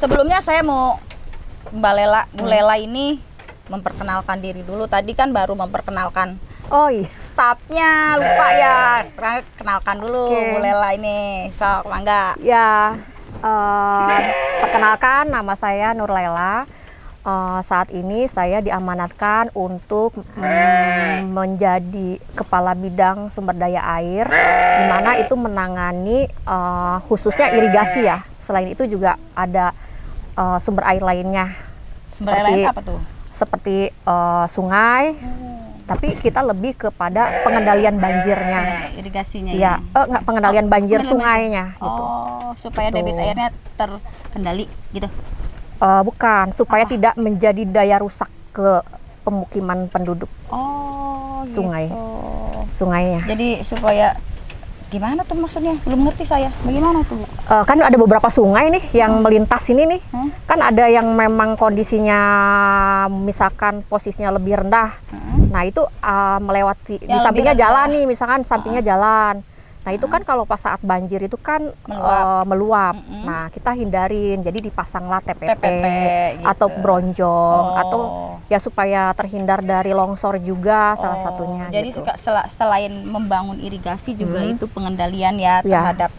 Sebelumnya saya mau Mbak Lela, Bu Lela ini memperkenalkan diri dulu. Tadi kan baru memperkenalkan Oh iya. stafnya, lupa ya. Sekarang kenalkan dulu Bu Lela ini. Sok, mangga. Ya, perkenalkan nama saya Nur Lela. Saat ini saya diamanatkan untuk menjadi Kepala Bidang Sumber Daya Air, di mana itu menangani khususnya irigasi ya. Selain itu juga ada sumber air lainnya. Sumber air lain apa tuh? Seperti sungai, tapi kita lebih kepada pengendalian banjirnya. Irigasinya ya? Enggak, pengendalian banjir sungainya. Gitu. Supaya debit airnya terkendali gitu? Bukan, supaya tidak menjadi daya rusak ke pemukiman penduduk. Sungai. Gitu. Sungainya. Jadi supaya gimana tuh maksudnya? Belum ngerti saya. Bagaimana tuh? Kan ada beberapa sungai nih yang melintas ini nih. Kan ada yang memang kondisinya misalkan posisinya lebih rendah. Nah itu melewati di sampingnya jalan nih, misalkan sampingnya jalan. Nah itu kan kalau pas saat banjir itu kan meluap. Nah kita hindarin, jadi dipasanglah TPT gitu. Atau bronjong atau ya supaya terhindar dari longsor juga salah satunya. Jadi gitu. Selain membangun irigasi juga itu pengendalian ya terhadap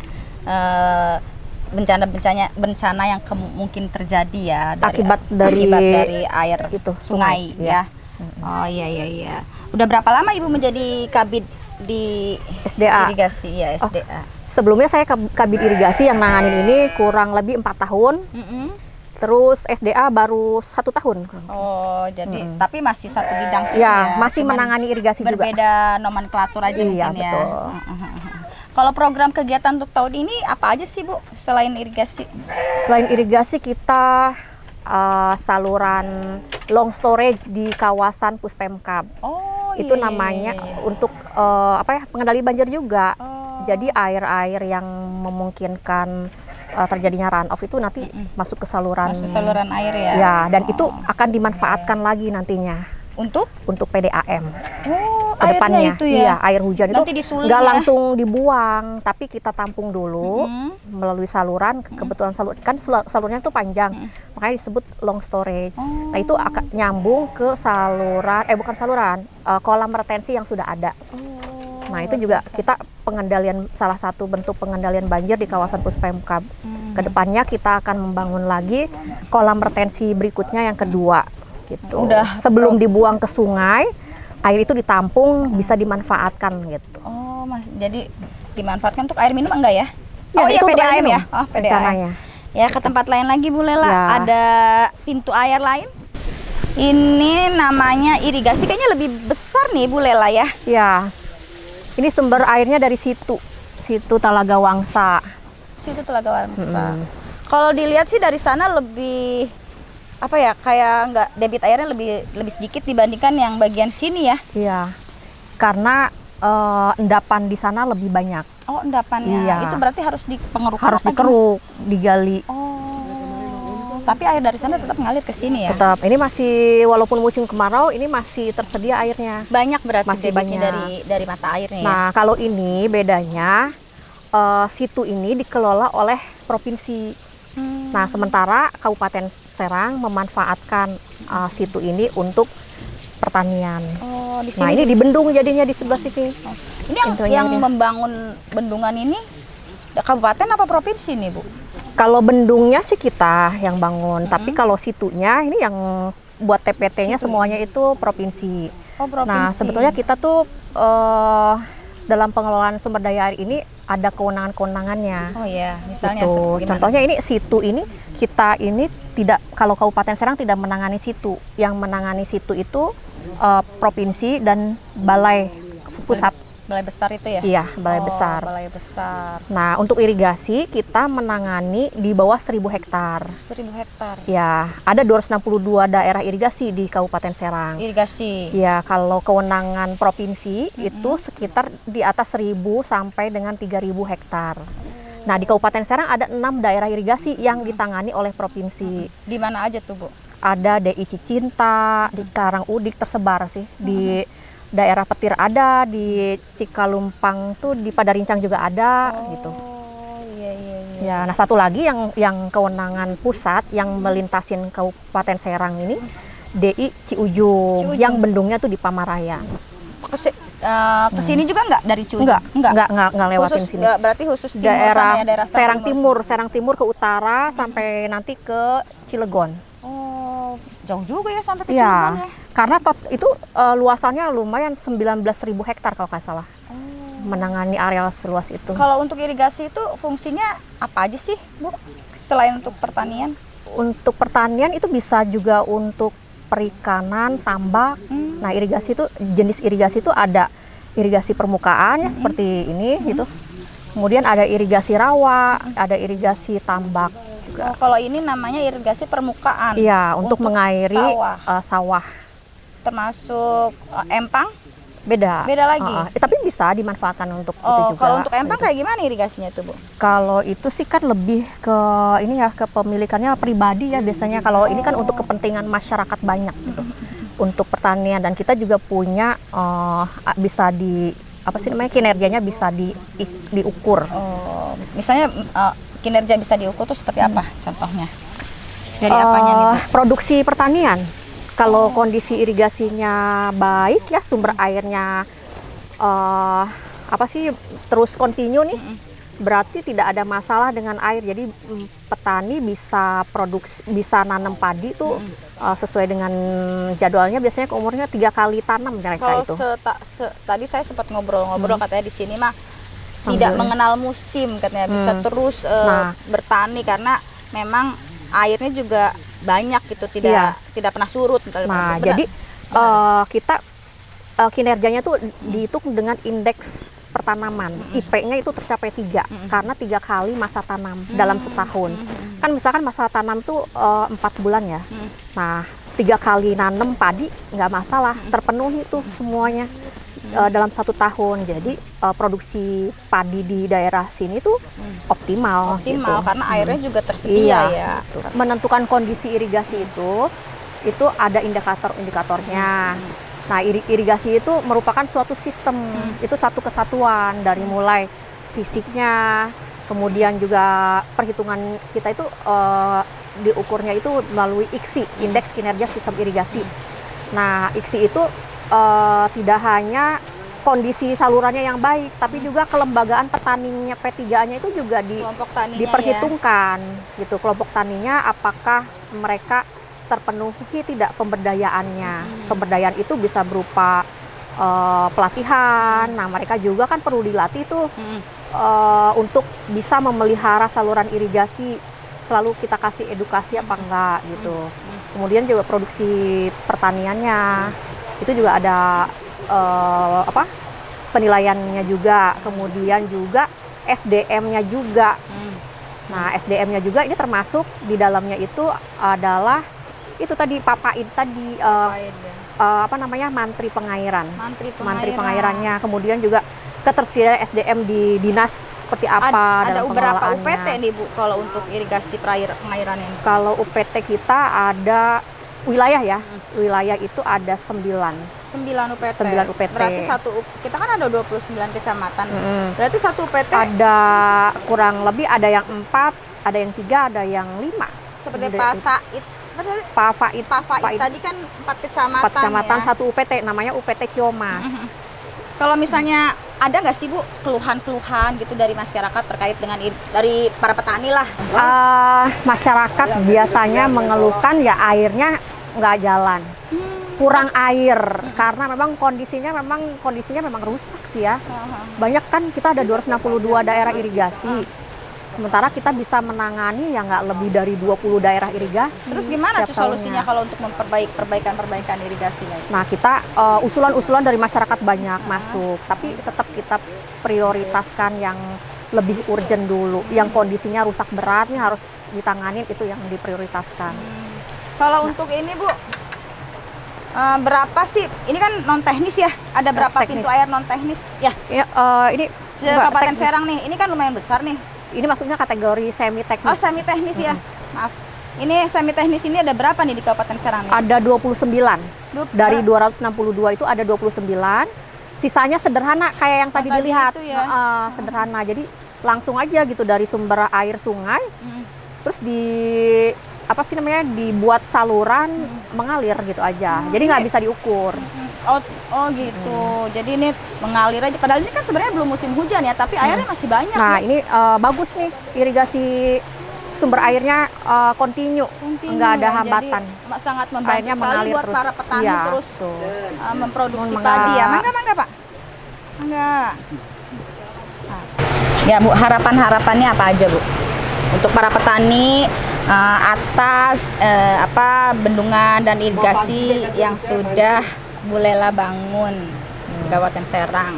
bencana yang mungkin terjadi ya akibat dari air itu sungai ya. Oh iya. Udah berapa lama Ibu menjadi kabid di SDA irigasi ya SDA? Sebelumnya saya kabid irigasi yang nanganin ini kurang lebih 4 tahun. Terus SDA baru 1 tahun. Oh jadi tapi masih satu bidang sih ya? Masih menangani irigasi berbeda juga. Berbeda nomenklatur aja mungkin betul. Ya. Kalau program kegiatan untuk tahun ini apa aja sih Bu selain irigasi? Selain irigasi kita saluran long storage di kawasan Puspemkab. Itu namanya untuk pengendali banjir juga. Jadi air-air yang memungkinkan terjadinya runoff itu nanti masuk ke saluran air ya. Ya, dan itu akan dimanfaatkan lagi nantinya untuk PDAM. Kedepannya itu ya. Iya, air hujan nanti itu nggak langsung dibuang, tapi kita tampung dulu melalui saluran. Kebetulan salurnya itu panjang, makanya disebut long storage. Nah itu akan nyambung ke saluran, kolam retensi yang sudah ada. Nah itu juga kita salah satu bentuk pengendalian banjir di kawasan Puspemkab. Kedepannya kita akan membangun lagi kolam retensi berikutnya yang kedua. Gitu. Sebelum dibuang ke sungai, air itu ditampung bisa dimanfaatkan gitu. Jadi dimanfaatkan untuk air minum enggak ya? Iya PDAM ya. PDAM. Ya ke tempat lain lagi Bu Lela, ada pintu air lain. Ini namanya irigasi, kayaknya lebih besar nih Bu Lela ya. Ya. Ini sumber airnya dari situ Talaga Wangsa. Situ Talaga Wangsa. Kalau dilihat sih dari sana lebih kayak nggak debit airnya lebih sedikit dibandingkan yang bagian sini ya? Iya, karena endapan di sana lebih banyak. Endapannya. Iya. Itu berarti harus harus dikeruk, digali. Tapi air dari sana tetap ngalir ke sini ya? Tetap. Ini masih walaupun musim kemarau ini masih tersedia airnya. Banyak berarti masih debitnya dari mata airnya. Nah kalau ini bedanya situ ini dikelola oleh provinsi. Nah sementara Kabupaten Serang memanfaatkan situ ini untuk pertanian. Di sini. Nah ini di bendung jadinya di sebelah sini. Ini yang membangun bendungan ini kabupaten apa provinsi nih Bu? Kalau bendungnya sih kita yang bangun, tapi kalau situnya ini yang buat TPT-nya semuanya itu provinsi. Provinsi. Nah sebetulnya kita tuh dalam pengelolaan sumber daya air ini ada kewenangan-kewenangannya. Misalnya gitu. Contohnya ini situ ini kita ini tidak, kalau Kabupaten Serang tidak menangani situ. Yang menangani situ itu provinsi dan balai pusat. Balai besar itu ya? Iya, balai besar. Balai besar. Nah, untuk irigasi kita menangani di bawah 1.000 hektar. 1.000 hektar. Ya, ada 262 daerah irigasi di Kabupaten Serang. Irigasi. Ya, kalau kewenangan provinsi itu sekitar di atas 1.000 sampai dengan 3.000 hektar. Nah, di Kabupaten Serang ada 6 daerah irigasi yang ditangani oleh provinsi. Di mana aja tuh, Bu? Ada DI Cicinta, di Karangudik tersebar sih, di daerah Petir ada, di Cikalumpang tuh di Padarincang juga ada gitu. Iya. Ya, nah satu lagi yang kewenangan pusat yang melintasin Kabupaten Serang ini DI Ciujung, yang bendungnya tuh di Pamarayan. Kesini juga nggak dari Ciujung? Nggak lewatin khusus, sini. Berarti khusus timur daerah, ya, daerah Serang Timur ke utara sampai nanti ke Cilegon. Oh, jauh juga ya sampai ke Cilegon ya? Karena itu luasannya lumayan 19.000 hektar kalau nggak salah. Menangani areal seluas itu. Kalau untuk irigasi itu fungsinya apa aja sih, Bu? Selain untuk pertanian? Untuk pertanian itu bisa juga untuk perikanan, tambak. Nah, irigasi itu jenis irigasi itu ada irigasi permukaan ya seperti ini gitu. Kemudian ada irigasi rawa, ada irigasi tambak juga. Oh, kalau ini namanya irigasi permukaan. Iya, untuk mengairi sawah. Termasuk empang? Beda lagi. Tapi bisa dimanfaatkan untuk itu juga. Kalau untuk empang kayak gimana irigasinya itu, Bu? Kalau itu sih kan lebih ke ini ya, kepemilikannya pribadi ya biasanya. Kalau ini kan untuk kepentingan masyarakat banyak gitu. Untuk pertanian, dan kita juga punya bisa kinerjanya bisa diukur. Misalnya kinerja bisa diukur tuh seperti apa contohnya? Dari apanya nih, Bu? Produksi pertanian. Kalau kondisi irigasinya baik ya, sumber airnya terus kontinu nih, berarti tidak ada masalah dengan air. Jadi petani bisa nanam padi tuh sesuai dengan jadwalnya. Biasanya umurnya 3 kali tanam mereka itu. Tadi saya sempat ngobrol-ngobrol katanya di sini mah tidak mengenal musim katanya, bisa terus bertani karena memang airnya juga banyak gitu, tidak pernah surut. Nah, jadi kita kinerjanya tuh dihitung dengan indeks pertanaman. IP-nya itu tercapai 3 karena 3 kali masa tanam dalam setahun. Kan misalkan masa tanam tuh 4 bulan ya. Nah, 3 kali nanam padi nggak masalah, terpenuhi tuh semuanya dalam 1 tahun. Jadi produksi padi di daerah sini tuh optimal gitu. Karena airnya juga tersedia ya. Menentukan kondisi irigasi itu ada indikator-indikatornya. Nah, irigasi itu merupakan suatu sistem, itu satu kesatuan dari mulai fisiknya, kemudian juga perhitungan kita itu diukurnya itu melalui IKSI, Indeks Kinerja Sistem Irigasi. Nah, IKSI itu tidak hanya kondisi salurannya yang baik, tapi juga kelembagaan petaninya P3-nya itu juga diperhitungkan gitu. Kelompok taninya apakah mereka terpenuhi tidak pemberdayaannya. Pemberdayaan itu bisa berupa pelatihan. Nah, mereka juga kan perlu dilatih tuh untuk bisa memelihara saluran irigasi. Selalu kita kasih edukasi apa enggak gitu. Kemudian juga produksi pertaniannya itu juga ada penilaiannya juga. Kemudian juga SDM-nya juga. Nah, SDM-nya juga ini termasuk di dalamnya itu adalah itu tadi Papaid tadi mantri pengairan. Mantri pengairannya. Kemudian juga ketersediaan SDM di dinas seperti apa ada dalam berapa pengelolaannya. UPT nih, Bu, kalau untuk irigasi pengairan ini? Kalau UPT kita ada wilayah ya. Wilayah itu ada 9 UPT. Berarti kita kan ada 29 kecamatan. Berarti satu UPT ada kurang lebih, ada yang 4, ada yang 3, ada yang 5. Seperti Pafaid tadi kan 4 kecamatan. 4 kecamatan ya? Satu UPT, namanya UPT Ciomas. Kalau misalnya ada nggak sih, Bu, keluhan-keluhan gitu dari masyarakat terkait dengan dari para petani lah? Masyarakat biasanya mengeluhkan ya airnya nggak jalan, kurang air, karena memang kondisinya memang rusak sih ya. Banyak kan kita ada 262 daerah irigasi. Sementara kita bisa menangani ya nggak lebih dari 20 daerah irigasi. Terus gimana tuh solusinya kalau untuk perbaikan irigasinya? Nah, kita usulan-usulan dari masyarakat banyak masuk, tapi tetap kita prioritaskan yang lebih urgent dulu. Yang kondisinya rusak berat nih harus ditanganin, itu yang diprioritaskan. Kalau untuk ini, Bu, berapa sih? Ini kan non teknis ya? Ada berapa pintu air non teknis? Ya. Ini Kabupaten Serang nih. Ini kan lumayan besar nih. Ini masuknya kategori semi teknis. Oh, semi teknis ya. Maaf. Ini semi teknis ini ada berapa nih di Kabupaten Serang nih? Ada 29. Dari 262 itu ada 29. Sisanya sederhana kayak yang tadi dilihat. Itu ya? Sederhana. Jadi langsung aja gitu dari sumber air sungai, terus dibuat saluran mengalir gitu aja. Jadi nggak bisa diukur. Oh gitu. Jadi ini mengalir aja. Padahal ini kan sebenarnya belum musim hujan ya, tapi airnya masih banyak. Nah ini bagus nih irigasi sumber airnya kontinu, nggak ada hambatan. Jadi sangat membantu sekali buat para petani terus memproduksi Mangga. padi ya. Mangga Pak. Mangga. Ya Bu, harapannya apa aja Bu? Untuk para petani atas bendungan dan irigasi yang sudah Bu Lela bangun di Kabupaten Serang.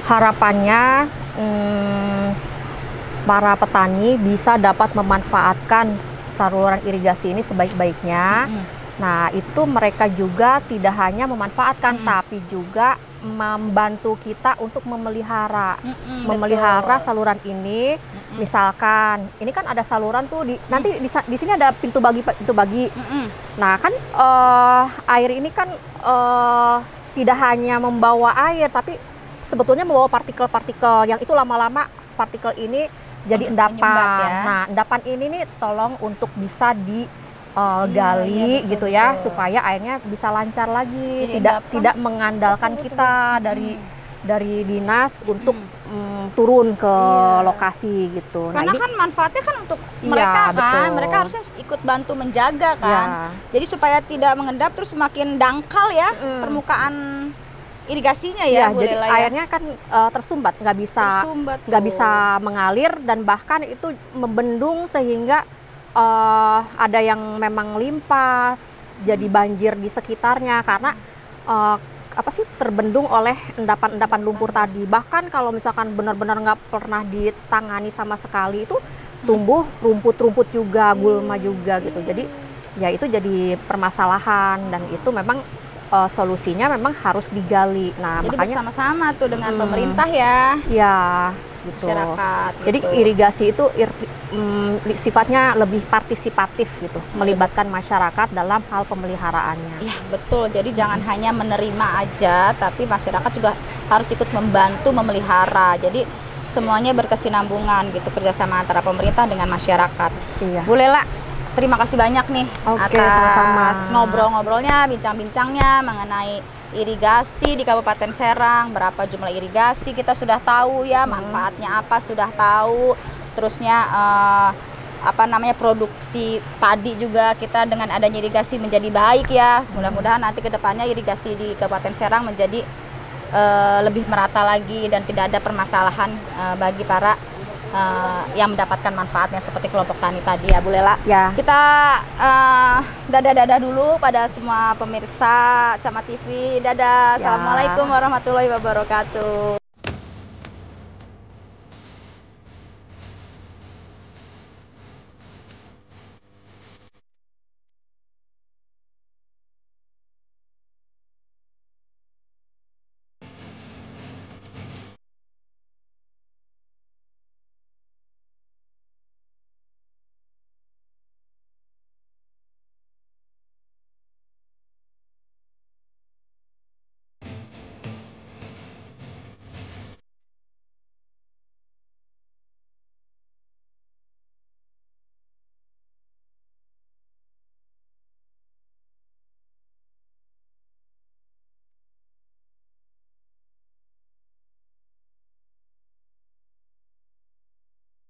Harapannya para petani bisa dapat memanfaatkan saluran irigasi ini sebaik-baiknya. Nah, itu mereka juga tidak hanya memanfaatkan, tapi juga membantu kita untuk memelihara saluran ini. Misalkan, ini kan ada saluran tuh nanti di sini ada pintu bagi. Nah, kan air ini kan tidak hanya membawa air, tapi sebetulnya membawa partikel-partikel yang itu lama-lama partikel ini jadi endapan. Ya. Nah, endapan ini nih tolong untuk bisa digali gitu ya, supaya airnya bisa lancar lagi, tidak mengandalkan kita dari dinas untuk turun ke lokasi gitu. Karena kan manfaatnya kan untuk mereka kan, mereka harusnya ikut bantu menjaga kan. Jadi supaya tidak mengendap terus semakin dangkal ya permukaan irigasinya ya, Bu jadi Lela, airnya kan tersumbat, nggak bisa mengalir, dan bahkan itu membendung sehingga ada yang memang limpas jadi banjir di sekitarnya karena terbendung oleh endapan-endapan lumpur tadi. Bahkan kalau misalkan benar-benar nggak pernah ditangani sama sekali, itu tumbuh rumput-rumput juga, gulma juga gitu. Jadi ya itu jadi permasalahan, dan itu memang solusinya memang harus digali. Nah, jadi makanya bersama-sama tuh dengan pemerintah ya. Ya, gitu. Masyarakat. Jadi gitu. irigasi itu sifatnya lebih partisipatif gitu, melibatkan masyarakat dalam hal pemeliharaannya. Iya, betul. Jadi jangan hanya menerima aja, tapi masyarakat juga harus ikut membantu memelihara. Jadi semuanya berkesinambungan gitu, kerjasama antara pemerintah dengan masyarakat. Iya. Bu Lela, terima kasih banyak nih atas ngobrol-ngobrolnya, bincang-bincangnya mengenai irigasi di Kabupaten Serang. Berapa jumlah irigasi kita sudah tahu ya, manfaatnya apa sudah tahu. Terusnya produksi padi juga kita dengan adanya irigasi menjadi baik ya. Mudah-mudahan nanti kedepannya irigasi di Kabupaten Serang menjadi lebih merata lagi dan tidak ada permasalahan bagi para yang mendapatkan manfaatnya seperti kelompok tani tadi ya, Bu Lela. Ya. Kita dadah-dadah dulu pada semua pemirsa Camat TV. Dadah. Assalamualaikum warahmatullahi wabarakatuh.